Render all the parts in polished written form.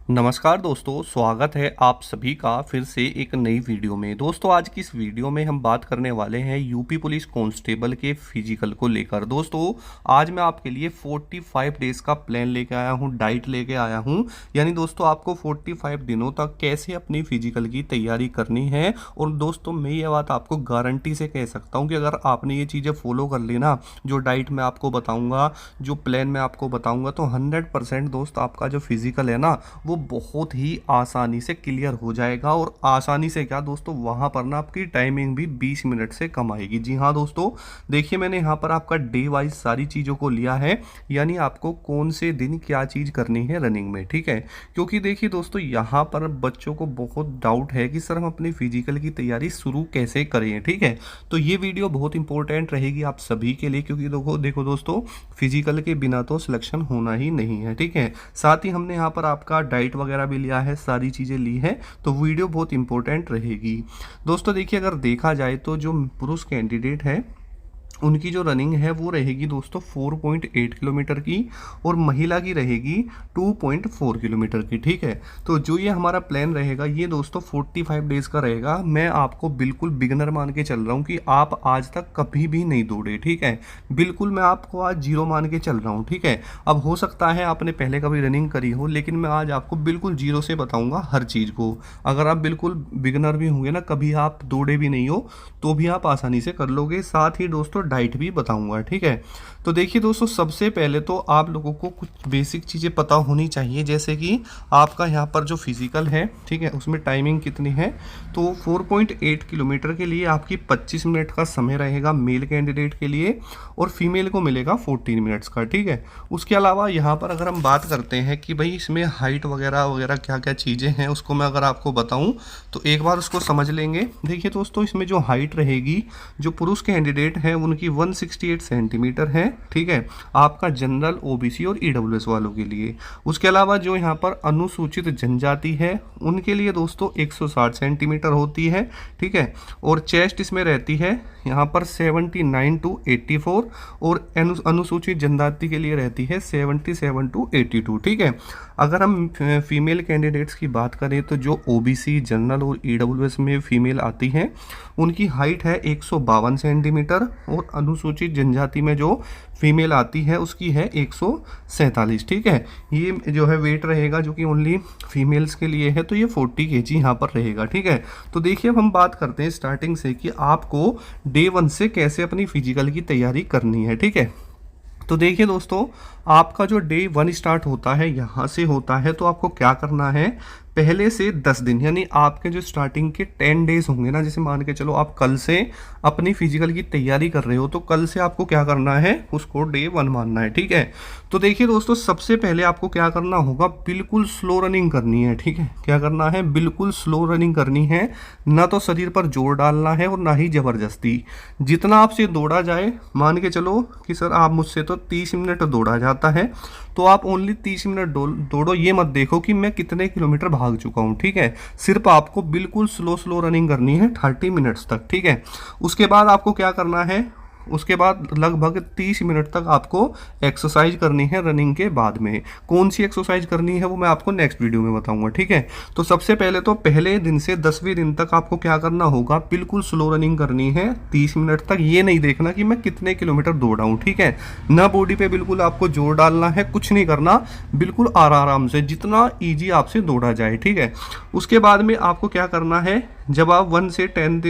नमस्कार दोस्तों, स्वागत है आप सभी का फिर से एक नई वीडियो में। दोस्तों आज की इस वीडियो में हम बात करने वाले हैं यूपी पुलिस कांस्टेबल के फिजिकल को लेकर। दोस्तों आज मैं आपके लिए 45 डेज का प्लान लेके आया हूं, डाइट लेके आया हूं। यानी दोस्तों आपको 45 दिनों तक कैसे अपनी फिजिकल की तैयारी करनी है। और दोस्तों मैं ये बात आपको गारंटी से कह सकता हूँ कि अगर आपने ये चीज़ें फॉलो कर ली ना, जो डाइट मैं आपको बताऊँगा, जो प्लान मैं आपको बताऊँगा, तो 100% दोस्त आपका जो फिजिकल है ना वो बहुत ही आसानी से क्लियर हो जाएगा। और आसानी से क्या दोस्तों, वहाँ पर ना आपकी टाइमिंग भी 20 मिनट से कम आएगी। जी हाँ दोस्तों, देखिए मैंने यहाँ पर आपका डे वाइज सारी चीज़ों को लिया है, यानी आपको कौन से दिन क्या चीज़ करनी है रनिंग में, ठीक है। क्योंकि देखिए दोस्तों यहाँ पर बच्चों को बहुत डाउट है कि सर हम अपनी फिजिकल की तैयारी शुरू कैसे करें, ठीक है। तो ये वीडियो बहुत इंपॉर्टेंट रहेगी आप सभी के लिए, क्योंकि देखो देखो दोस्तों, फिजिकल के बिना तो सिलेक्शन होना ही नहीं है, ठीक है। साथ ही हमने यहाँ पर आपका डाइट वगैरह भी लिया है, सारी चीज़ें ली है, तो वीडियो बहुत इंपॉर्टेंट रहेगी। दोस्तों देखिए अगर देखा जाए तो जो पुरुष कैंडिडेट है उनकी जो रनिंग है वो रहेगी दोस्तों 4.8 किलोमीटर की, और महिला की रहेगी 2.4 किलोमीटर की, ठीक है। तो जो ये हमारा प्लान रहेगा ये दोस्तों 45 डेज़ का रहेगा। मैं आपको बिल्कुल बिगनर मान के चल रहा हूँ कि आप आज तक कभी भी नहीं दौड़े, ठीक है। बिल्कुल मैं आपको आज जीरो मान के चल रहा हूँ, ठीक है। अब हो सकता है आपने पहले कभी रनिंग करी हो, लेकिन मैं आज आपको बिल्कुल जीरो से बताऊँगा हर चीज़ को। अगर आप बिल्कुल बिगनर भी होंगे ना, कभी आप दौड़े भी नहीं हो, तो भी आप आसानी से कर लोगे। साथ ही दोस्तों डाइट भी बताऊंगा, ठीक है। तो देखिए दोस्तों सबसे पहले तो आप लोगों को कुछ बेसिक चीज़ें पता होनी चाहिए, जैसे कि आपका यहाँ पर जो फिजिकल है, ठीक है, उसमें टाइमिंग कितनी है। तो 4.8 किलोमीटर के लिए आपकी 25 मिनट का समय रहेगा मेल कैंडिडेट के लिए, और फीमेल को मिलेगा 14 मिनट्स का, ठीक है। उसके अलावा यहाँ पर अगर हम बात करते हैं कि भाई इसमें हाइट वगैरह वगैरह क्या क्या चीज़ें हैं, उसको मैं अगर आपको बताऊँ तो एक बार उसको समझ लेंगे। देखिए दोस्तों इसमें जो हाइट रहेगी, जो पुरुष कैंडिडेट हैं उनकी 168 सेंटीमीटर है, ठीक है, आपका जनरल, ओबीसी और ईडब्ल्यूएस वालों के लिए। उसके अलावा जो यहाँ पर अनुसूचित जनजाति है उनके लिए दोस्तों 160 सेंटीमीटर होती है, ठीक है। और चेस्ट इसमें रहती है यहाँ पर 79 to 84, और अनुसूचित जनजाति के लिए रहती है 77 to 82, ठीक है। अगर हम फीमेल कैंडिडेट्स की बात करें तो जो ओबीसी, जनरल और ईडब्ल्यूएस में फीमेल आती हैं उनकी हाइट है 152 सेंटीमीटर, और अनुसूचित जनजाति में जो फीमेल आती है उसकी है 147, ठीक है। ये जो है वेट रहेगा जो कि ओनली फीमेल्स के लिए है, तो ये 40 kg यहाँ पर रहेगा, ठीक है। तो देखिए अब हम बात करते हैं स्टार्टिंग से कि आपको डे 1 से कैसे अपनी फिजिकल की तैयारी करनी है, ठीक है। तो देखिए दोस्तों आपका जो डे 1 स्टार्ट होता है यहाँ से होता है, तो आपको क्या करना है, पहले से 10 दिन यानी आपके जो स्टार्टिंग के 10 डेज होंगे ना, जैसे मान के चलो आप कल से अपनी फिजिकल की तैयारी कर रहे हो, तो कल से आपको क्या करना है, उसको डे 1 मानना है, ठीक है। तो देखिए दोस्तों सबसे पहले आपको क्या करना होगा, बिल्कुल स्लो रनिंग करनी है, ठीक है। क्या करना है, बिल्कुल स्लो रनिंग करनी है, ना तो शरीर पर जोर डालना है और ना ही ज़बरदस्ती। जितना आपसे दौड़ा जाए, मान के चलो कि सर आप मुझसे तो 30 मिनट दौड़ा जाता है, तो आप ओनली 30 मिनट दौड़ो। ये मत देखो कि मैं कितने किलोमीटर भाग चुका हूँ, ठीक है। सिर्फ आपको बिल्कुल स्लो स्लो रनिंग करनी है 30 मिनट्स तक, ठीक है। उसके बाद आपको क्या करना है, उसके बाद लगभग 30 मिनट तक आपको एक्सरसाइज करनी है रनिंग के बाद में। कौन सी एक्सरसाइज करनी है वो मैं आपको नेक्स्ट वीडियो में बताऊंगा, ठीक है। तो सबसे पहले तो पहले दिन से 10वें दिन तक आपको क्या करना होगा, बिल्कुल स्लो रनिंग करनी है 30 मिनट तक। ये नहीं देखना कि मैं कितने किलोमीटर दौड़ा हूँ, ठीक है। ना बॉडी पे बिल्कुल आपको जोर डालना है, कुछ नहीं करना, बिल्कुल आराम से जितना ईजी आपसे दौड़ा जाए, ठीक है। उसके बाद में आपको क्या करना है, जब आप 1 से 10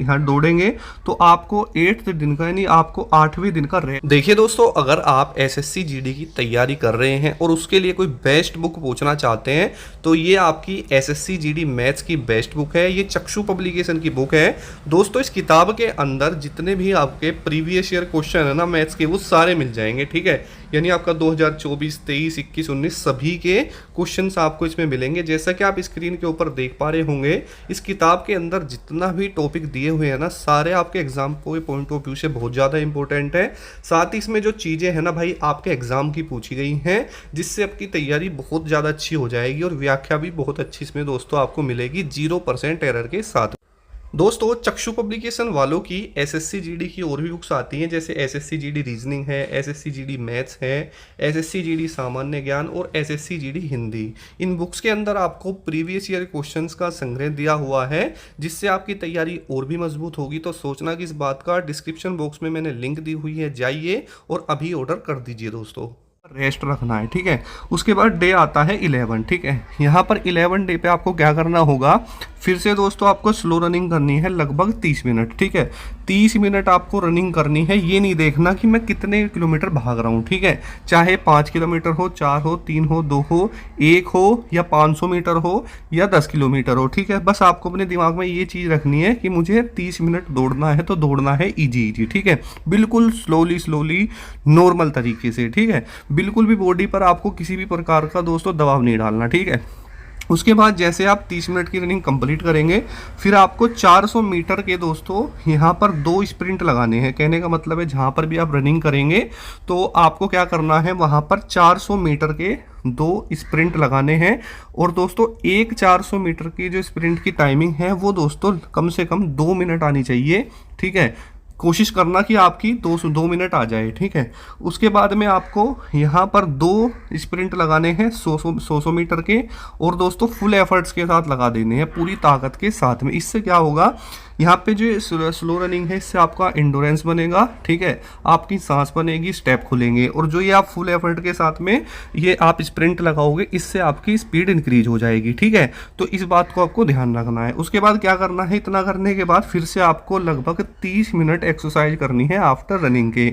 यहाँ दौड़ेंगे तो आपको 8th दिन का यानी आपको 8वें दिन का रेस्ट। देखिए दोस्तों अगर आप एसएससी जीडी की तैयारी कर रहे हैं और उसके लिए कोई बेस्ट बुक पूछना चाहते हैं, तो ये आपकी एसएससी जीडी मैथ्स की बेस्ट बुक है। ये चक्षु पब्लिकेशन की बुक है दोस्तों। इस किताब के अंदर जितने भी आपके प्रीवियस ईयर क्वेश्चन है ना मैथ्स के, वो सारे मिल जाएंगे, ठीक है। यानी आपका 2024, 23, 21, 19 सभी के क्वेश्चंस आपको इसमें मिलेंगे। जैसा कि आप स्क्रीन के ऊपर देख पा रहे होंगे, इस किताब के अंदर जितना भी टॉपिक दिए हुए हैं ना, सारे आपके एग्जाम के पॉइंट ऑफ व्यू से बहुत ज़्यादा इंपॉर्टेंट है। साथ ही इसमें जो चीज़ें हैं ना भाई, आपके एग्जाम की पूछी गई हैं, जिससे आपकी तैयारी बहुत ज़्यादा अच्छी हो जाएगी, और व्याख्या भी बहुत अच्छी इसमें दोस्तों आपको मिलेगी 0% एरर के साथ। दोस्तों चक्षु पब्लिकेशन वालों की एसएससी जीडी की और भी बुक्स आती हैं, जैसे एसएससी जीडी रीजनिंग है, एसएससी जीडी मैथ्स है, एसएससी जीडी सामान्य ज्ञान और एसएससी जीडी हिंदी। इन बुक्स के अंदर आपको प्रीवियस ईयर क्वेश्चंस का संग्रह दिया हुआ है, जिससे आपकी तैयारी और भी मजबूत होगी। तो सोचना कि इस बात का डिस्क्रिप्शन बॉक्स में मैंने लिंक दी हुई है, जाइए और अभी ऑर्डर कर दीजिए दोस्तों। रेस्ट रखना है, ठीक है। उसके बाद डे आता है 11, ठीक है। यहाँ पर 11 डे पे आपको क्या करना होगा, फिर से दोस्तों आपको स्लो रनिंग करनी है लगभग 30 मिनट, ठीक है। 30 मिनट आपको रनिंग करनी है। ये नहीं देखना कि मैं कितने किलोमीटर भाग रहा हूँ, ठीक है। चाहे 5 किलोमीटर हो, 4 हो, 3 हो, 2 हो, 1 हो या 500 मीटर हो या 10 किलोमीटर हो, ठीक है। बस आपको अपने दिमाग में ये चीज़ रखनी है कि मुझे 30 मिनट दौड़ना है, तो दौड़ना है इजी, ठीक है। बिल्कुल स्लोली नॉर्मल तरीके से, ठीक है। बिल्कुल भी बॉडी पर आपको किसी भी प्रकार का दोस्तों दबाव नहीं डालना, ठीक है। उसके बाद जैसे आप 30 मिनट की रनिंग कंप्लीट करेंगे, फिर आपको 400 मीटर के दोस्तों यहाँ पर 2 स्प्रिंट लगाने हैं। कहने का मतलब है जहाँ पर भी आप रनिंग करेंगे तो आपको क्या करना है, वहाँ पर 400 मीटर के 2 स्प्रिंट लगाने हैं। और दोस्तों एक 400 मीटर की जो स्प्रिंट की टाइमिंग है वो दोस्तों कम से कम 2 मिनट आनी चाहिए, ठीक है। कोशिश करना कि आपकी 2 मिनट आ जाए, ठीक है। उसके बाद में आपको यहाँ पर 2 स्प्रिंट लगाने हैं 100 मीटर के, और दोस्तों फुल एफर्ट्स के साथ लगा देने हैं, पूरी ताकत के साथ में। इससे क्या होगा, यहाँ पे जो स्लो रनिंग है इससे आपका इंडोरेंस बनेगा, ठीक है। आपकी सांस बनेगी, स्टेप खुलेंगे। और जो ये आप फुल एफर्ट के साथ में ये आप स्प्रिंट लगाओगे, इससे आपकी स्पीड इंक्रीज हो जाएगी, ठीक है। तो इस बात को आपको ध्यान रखना है। उसके बाद क्या करना है, इतना करने के बाद फिर से आपको लगभग 30 मिनट एक्सरसाइज करनी है आफ्टर रनिंग के।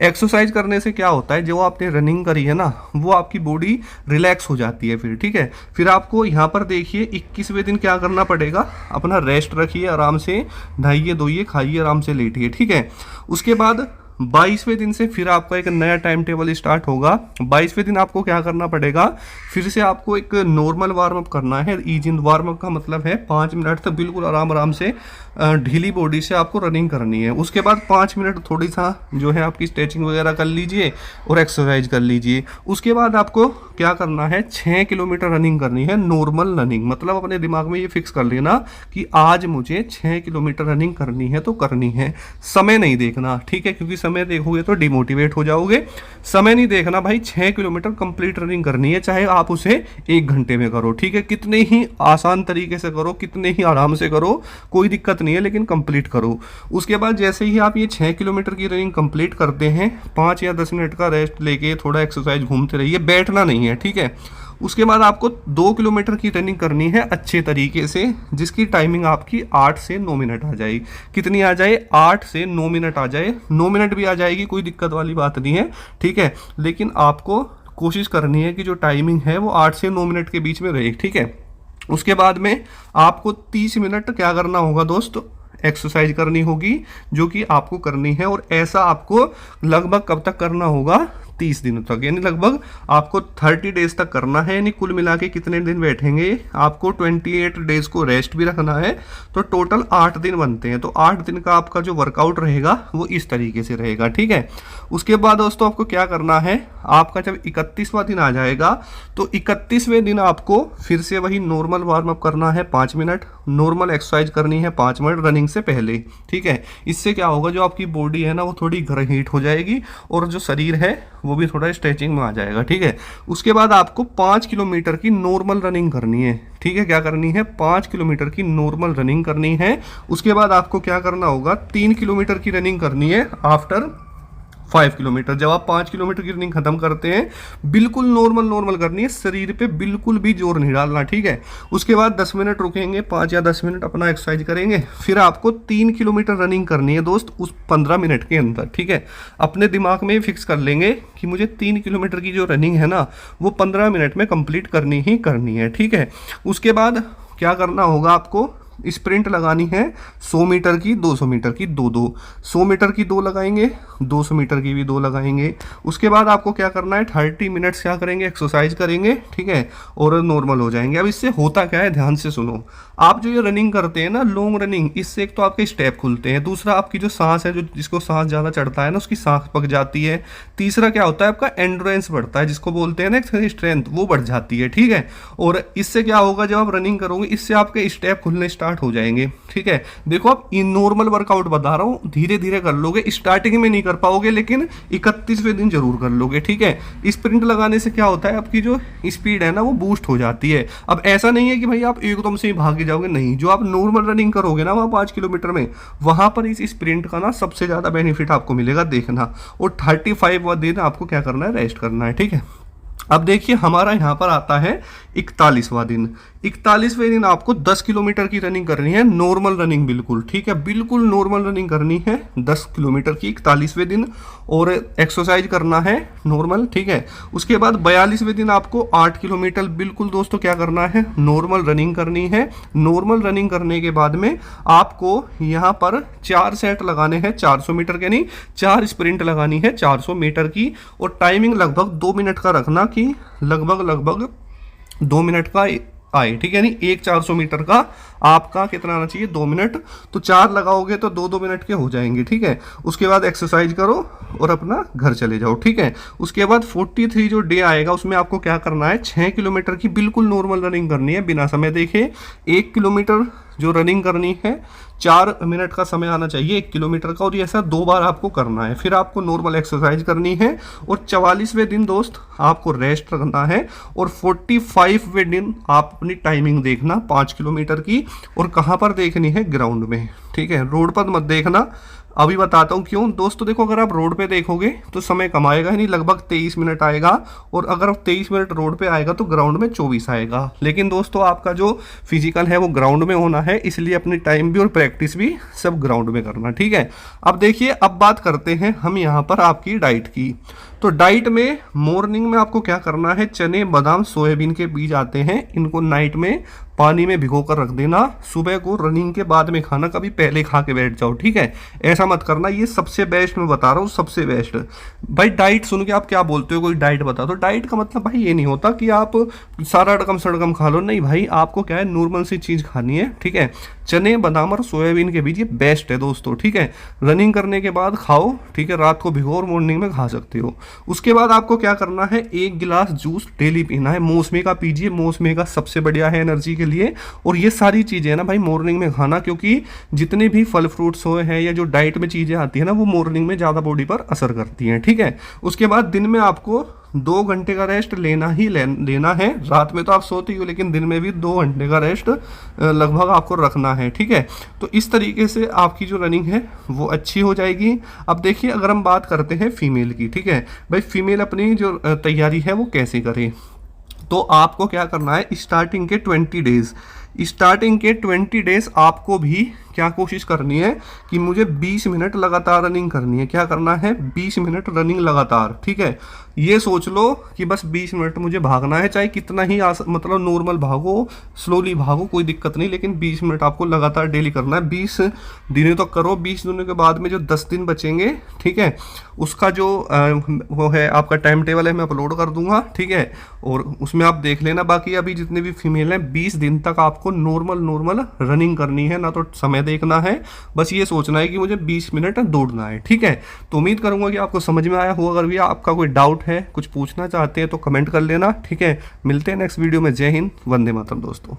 एक्सरसाइज करने से क्या होता है, जो आपने रनिंग करी है ना, वो आपकी बॉडी रिलैक्स हो जाती है फिर, ठीक है। फिर आपको यहाँ पर देखिए 21वें दिन क्या करना पड़ेगा, अपना रेस्ट रखिए, आराम से नहाइए धोइए, खाइए, आराम से लेटिए, ठीक है। उसके बाद 22वें दिन से फिर आपका एक नया टाइम टेबल स्टार्ट होगा। 22वें दिन आपको क्या करना पड़ेगा, फिर से आपको एक नॉर्मल वार्म अप करना है। ईजी वार्म अप का मतलब है 5 मिनट तक बिल्कुल आराम से ढीली बॉडी से आपको रनिंग करनी है। उसके बाद 5 मिनट थोड़ी सा जो है आपकी स्ट्रेचिंग वगैरह कर लीजिए और एक्सरसाइज कर लीजिए। उसके बाद आपको क्या करना है, 6 किलोमीटर रनिंग करनी है, नॉर्मल रनिंग। मतलब अपने दिमाग में ये फिक्स कर लेना कि आज मुझे 6 किलोमीटर रनिंग करनी है तो करनी है। समय नहीं देखना, ठीक है, क्योंकि समय देखोगे तो डिमोटिवेट हो जाओगे। समय नहीं देखना भाई, 6 किलोमीटर कंप्लीट रनिंग करनी है, चाहे आप उसे 1 घंटे में करो, ठीक है। कितने ही आसान तरीके से करो, कितने ही आराम से करो, कोई दिक्कत नहीं है, लेकिन कंप्लीट करो। उसके बाद जैसे ही आप ये 6 किलोमीटर की रनिंग कंप्लीट करते हैं, 5 या 10 मिनट का रेस्ट लेके थोड़ा एक्सरसाइज घूमते रहिए, बैठना नहीं है, ठीक है। उसके बाद आपको 2 किलोमीटर की रनिंग करनी है अच्छे तरीके से, जिसकी टाइमिंग आपकी 8 से 9 मिनट आ जाएगी। कितनी आ जाए, 8 से 9 मिनट आ जाए। 9 मिनट भी आ जाएगी, कोई दिक्कत वाली बात नहीं है, ठीक है। लेकिन आपको कोशिश करनी है कि जो टाइमिंग है वो 8 से 9 मिनट के बीच में रहे, ठीक है। उसके बाद में आपको 30 मिनट क्या करना होगा दोस्त, एक्सरसाइज करनी होगी, जो कि आपको करनी है। और ऐसा आपको लगभग कब तक करना होगा, 30 दिनों तक, यानी लगभग आपको 30 डेज तक करना है। यानी कुल मिला के कितने दिन बैठेंगे, आपको 28 डेज को रेस्ट भी रखना है, तो टोटल 8 दिन बनते हैं। तो 8 दिन का आपका जो वर्कआउट रहेगा वो इस तरीके से रहेगा, ठीक है। उसके बाद दोस्तों आपको क्या करना है, आपका जब 31वां दिन आ जाएगा तो 31वें दिन आपको फिर से वही नॉर्मल वार्म अप करना है 5 मिनट, नॉर्मल एक्सरसाइज करनी है 5 मिनट रनिंग से पहले, ठीक है। इससे क्या होगा, जो आपकी बॉडी है ना वो थोड़ी घर हीट हो जाएगी और जो शरीर है वो भी थोड़ा स्ट्रेचिंग में आ जाएगा, ठीक है। उसके बाद आपको 5 किलोमीटर की नॉर्मल रनिंग करनी है, ठीक है। क्या करनी है, 5 किलोमीटर की नॉर्मल रनिंग करनी है। उसके बाद आपको क्या करना होगा, 3 किलोमीटर की रनिंग करनी है आफ्टर 5 किलोमीटर। जब आप 5 किलोमीटर की रनिंग खत्म करते हैं, बिल्कुल नॉर्मल करनी है, शरीर पे बिल्कुल भी जोर नहीं डालना, ठीक है। उसके बाद 10 मिनट रुकेंगे, 5 या 10 मिनट अपना एक्सरसाइज करेंगे। फिर आपको 3 किलोमीटर रनिंग करनी है दोस्त उस 15 मिनट के अंदर, ठीक है। अपने दिमाग में फिक्स कर लेंगे कि मुझे 3 किलोमीटर की जो रनिंग है ना वो 15 मिनट में कंप्लीट करनी ही करनी है, ठीक है। उसके बाद क्या करना होगा, आपको स्प्रिंट लगानी है 100 मीटर की, 200 मीटर की, 2 100 मीटर की 2 लगाएंगे, 200 मीटर की भी 2 लगाएंगे। उसके बाद आपको क्या करना है, 30 मिनट्स क्या करेंगे, एक्सरसाइज करेंगे, ठीक है, और नॉर्मल हो जाएंगे। अब इससे होता क्या है, ध्यान से सुनो। आप जो ये रनिंग करते हैं ना, लॉन्ग रनिंग, इससे एक तो आपके स्टेप खुलते हैं, दूसरा आपकी जो सांस है, जो जिसको सांस ज़्यादा चढ़ता है ना उसकी सांस पक जाती है, तीसरा क्या होता है, आपका एंड्योरेंस बढ़ता है, जिसको बोलते हैं ना स्ट्रेंथ, वो बढ़ जाती है, ठीक है। और इससे क्या होगा, जब आप रनिंग करोगे इससे आपके स्टेप खुलने स्टार्ट हो जाएंगे। ठीक है, देखो आप इन नॉर्मल वर्कआउट बता रहा हूँ, धीरे धीरे कर लोगे, स्टार्टिंग में नहीं कर पाओगे लेकिन 31वें दिन जरूर कर लोगे। ठीक है, स्प्रिंट लगाने से क्या होता है, आपकी जो स्पीड है ना वो बूस्ट हो जाती है। अब ऐसा नहीं है कि भाई आप एकदम से ही भाग जाओगे, नहीं, जो आप नॉर्मल रनिंग करोगे ना वहाँ 5 किलोमीटर में, वहाँ पर इस स्प्रिंट का ना सबसे ज़्यादा बेनिफिट आपको मिलेगा, देखना। और 35वां दिन आपको क्या करना है, रेस्ट करना है। ठीक है, अब देखिए हमारा यहाँ पर आता है 41वां दिन। 41वें दिन आपको 10 किलोमीटर की रनिंग करनी है, नॉर्मल रनिंग बिल्कुल। ठीक है, बिल्कुल नॉर्मल रनिंग करनी है 10 किलोमीटर की 41वें दिन, और एक्सरसाइज करना है नॉर्मल। ठीक है, उसके बाद 42वें दिन आपको 8 किलोमीटर बिल्कुल दोस्तों क्या करना है, नॉर्मल रनिंग करनी है। नॉर्मल रनिंग करने के बाद में आपको यहाँ पर 4 सेट लगाने हैं 400 मीटर के, नहीं 4 स्प्रिंट लगानी है 400 मीटर की, और टाइमिंग लगभग 2 मिनट का रखना कि लगभग 2 मिनट का आए। ठीक है, नहीं एक 400 मीटर का आपका कितना आना चाहिए, 2 मिनट। तो 4 लगाओगे तो 2-2 मिनट के हो जाएंगे। ठीक है, उसके बाद एक्सरसाइज करो और अपना घर चले जाओ। ठीक है, उसके बाद 43 जो डे आएगा उसमें आपको क्या करना है, 6 किलोमीटर की बिल्कुल नॉर्मल रनिंग करनी है बिना समय देखे। 1 किलोमीटर जो रनिंग करनी है 4 मिनट का समय आना चाहिए 1 किलोमीटर का, और ये ऐसा 2 बार आपको करना है। फिर आपको नॉर्मल एक्सरसाइज करनी है, और 44वें दिन दोस्त आपको रेस्ट रखना है, और 45वें दिन आप अपनी टाइमिंग देखना 5 किलोमीटर की, और कहाँ पर देखनी है, ग्राउंड में। ठीक है, रोड पर मत देखना, अभी बताता हूँ क्यों दोस्तों। देखो अगर आप रोड पे देखोगे तो समय कम आएगा ही नहीं, लगभग 23 मिनट आएगा, और अगर 23 मिनट रोड पे आएगा तो ग्राउंड में 24 आएगा। लेकिन दोस्तों आपका जो फिजिकल है वो ग्राउंड में होना है, इसलिए अपनी टाइम भी और प्रैक्टिस भी सब ग्राउंड में करना। ठीक है, अब देखिए अब बात करते हैं हम यहाँ पर आपकी डाइट की। तो डाइट में मॉर्निंग में आपको क्या करना है, चने बादाम सोयाबीन के बीज आते हैं, इनको नाइट में पानी में भिगो कर रख देना, सुबह को रनिंग के बाद में खाना, कभी पहले खा के बैठ जाओ। ठीक है, ऐसा मत करना, ये सबसे बेस्ट मैं बता रहा हूँ, सबसे बेस्ट। भाई डाइट सुन के आप क्या बोलते हो, कोई डाइट बता दो। डाइट का मतलब भाई ये नहीं होता कि आप सारा अड़कम सड़कम खा लो, नहीं भाई, आपको क्या है नॉर्मल सी चीज़ खानी है। ठीक है, चने बादाम और सोयाबीन के बीज ये बेस्ट है दोस्तों। ठीक है, रनिंग करने के बाद खाओ। ठीक है, रात को भिगो और मॉर्निंग में खा सकते हो। उसके बाद आपको क्या करना है, 1 गिलास जूस डेली पीना है, मौसमी का पीजिए, मौसमी का सबसे बढ़िया है एनर्जी के लिए। और ये सारी चीज़ें है ना भाई मॉर्निंग में खाना, क्योंकि जितने भी फल फ्रूट्स हुए हैं या जो डाइट में चीज़ें आती है ना वो मॉर्निंग में ज़्यादा बॉडी पर असर करती हैं। ठीक है, उसके बाद दिन में आपको 2 घंटे का रेस्ट लेना ही लेना है। रात में तो आप सोते ही हो, लेकिन दिन में भी 2 घंटे का रेस्ट लगभग आपको रखना है। ठीक है, तो इस तरीके से आपकी जो रनिंग है वो अच्छी हो जाएगी। अब देखिए अगर हम बात करते हैं फीमेल की, ठीक है भाई, फीमेल अपनी जो तैयारी है वो कैसे करे, तो आपको क्या करना है, स्टार्टिंग के 20 डेज आपको भी क्या कोशिश करनी है कि मुझे 20 मिनट लगातार रनिंग करनी है। क्या करना है, 20 मिनट रनिंग लगातार। ठीक है, ये सोच लो कि बस 20 मिनट मुझे भागना है, चाहे कितना ही मतलब नॉर्मल भागो, स्लोली भागो, कोई दिक्कत नहीं, लेकिन 20 मिनट आपको लगातार डेली करना है। 20 दिनों तक करो। 20 दिनों के बाद में जो 10 दिन बचेंगे, ठीक है, उसका जो वो है आपका टाइम टेबल है मैं अपलोड कर दूंगा। ठीक है, और उसमें आप देख लेना। बाकी अभी जितने भी फीमेल हैं 20 दिन तक आपको नॉर्मल रनिंग करनी है, ना तो समय देखना है, बस ये सोचना है कि मुझे 20 मिनट दौड़ना है। ठीक है, तो उम्मीद करूंगा कि आपको समझ में आया हो। अगर भी आपका कोई डाउट है, कुछ पूछना चाहते हैं तो कमेंट कर लेना। ठीक है, मिलते हैं नेक्स्ट वीडियो में। जय हिंद, वंदे मातरम दोस्तों।